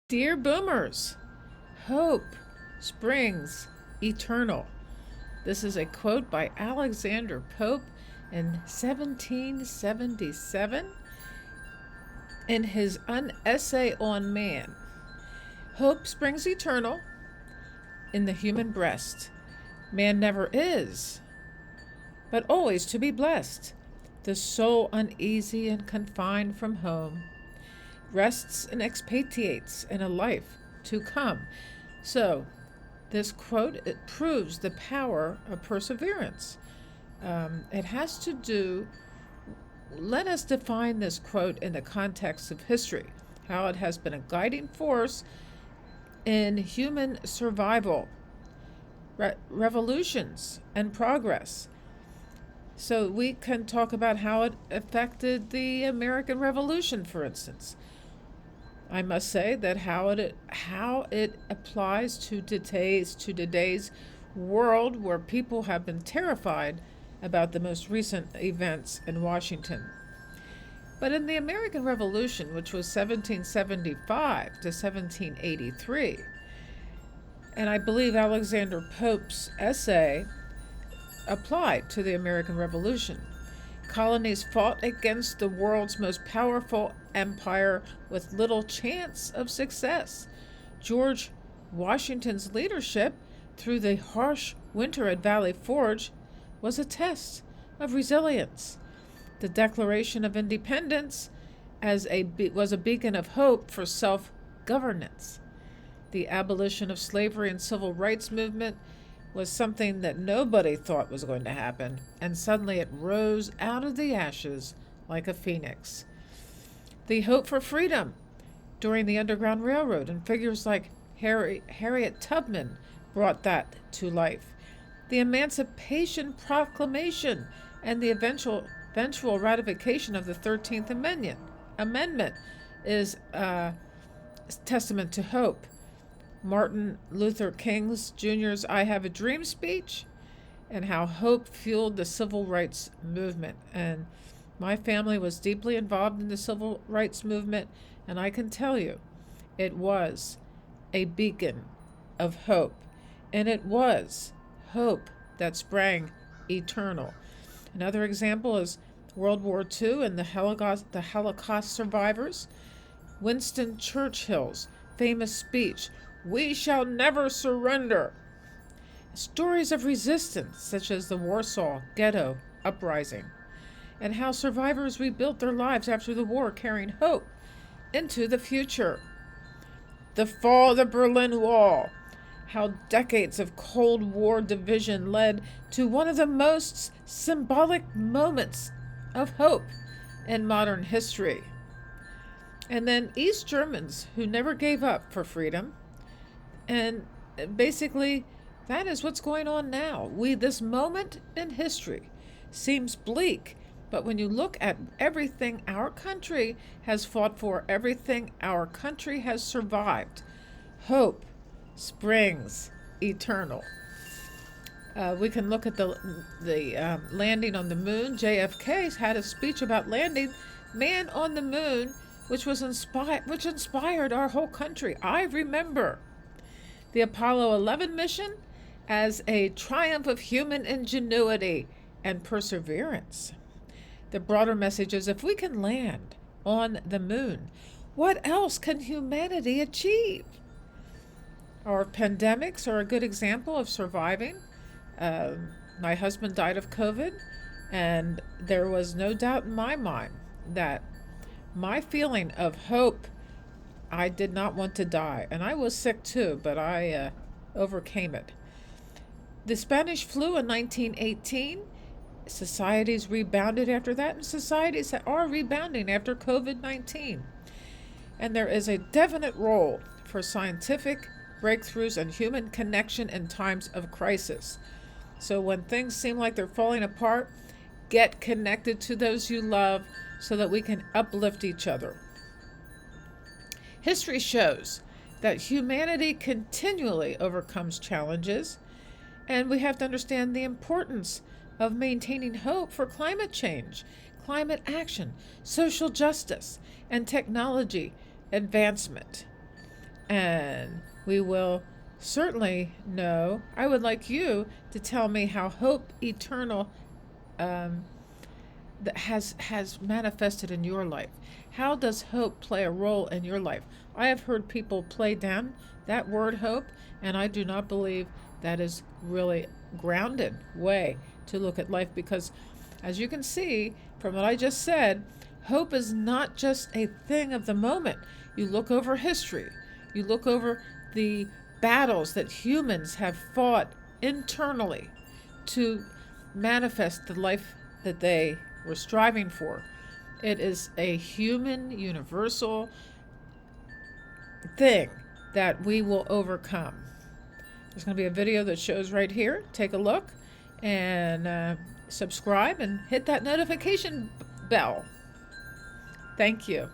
Dear Boomers, hope springs eternal. This is a quote by Alexander Pope in 1777 in his Essay on Man. Hope springs eternal in the human breast. Man never is, but always to be blessed. The soul uneasy and confined from home rests and expatiates in a life to come. So, this quote, it proves the power of perseverance. It has to do, let us define this quote in the context of history, how it has been a guiding force in human survival, revolutions, and progress. So we can talk about how it affected the American Revolution, for instance. I must say that how it applies to today's world, where people have been terrified about the most recent events in Washington. But in the American Revolution, which was 1775 to 1783, and I believe Alexander Pope's essay applied to the American Revolution, colonies fought against the world's most powerful empire with little chance of success. George Washington's leadership through the harsh winter at Valley Forge was a test of resilience. The Declaration of Independence was a beacon of hope for self-governance. The abolition of slavery and civil rights movement was something that nobody thought was going to happen, and suddenly it rose out of the ashes like a phoenix. The hope for freedom during the Underground Railroad, and figures like Harriet Tubman brought that to life. The Emancipation Proclamation and the eventual ratification of the 13th Amendment is a testament to hope. Martin Luther King Jr.'s I Have a Dream speech, and how hope fueled the civil rights movement. And my family was deeply involved in the civil rights movement, and I can tell you, it was a beacon of hope. And it was hope that sprang eternal. Another example is World War II and the Holocaust survivors. Winston Churchill's famous speech, "We shall never surrender." Stories of resistance, such as the Warsaw Ghetto Uprising, and how survivors rebuilt their lives after the war, carrying hope into the future. The fall of the Berlin Wall, how decades of Cold War division led to one of the most symbolic moments of hope in modern history. And then East Germans who never gave up for freedom. And basically, that is what's going on now. This moment in history seems bleak, but when you look at everything our country has fought for, everything our country has survived, hope springs eternal. We can look at the landing on the moon. JFK had a speech about landing man on the moon, which inspired our whole country. I remember the Apollo 11 mission as a triumph of human ingenuity and perseverance. The broader message is, if we can land on the moon, what else can humanity achieve? Our pandemics are a good example of surviving. My husband died of COVID, and there was no doubt in my mind that my feeling of hope, I did not want to die. And I was sick too, but I overcame it. The Spanish flu in 1918, societies rebounded after that, and societies are rebounding after COVID-19. And there is a definite role for scientific breakthroughs and human connection in times of crisis. So when things seem like they're falling apart, get connected to those you love so that we can uplift each other. History shows that humanity continually overcomes challenges, and we have to understand the importance of maintaining hope for climate change, climate action, social justice, and technology advancement. And we will certainly know. I would like you to tell me how hope eternal that has manifested in your life. How does hope play a role in your life? I have heard people play down that word hope, and I do not believe that is really grounded way to look at life, because as you can see from what I just said, hope is not just a thing of the moment. You look over history, you look over the battles that humans have fought internally to manifest the life that they were striving for. It is a human, universal thing that we will overcome. There's going to be a video that shows right here. Take a look and subscribe and hit that notification bell. Thank you.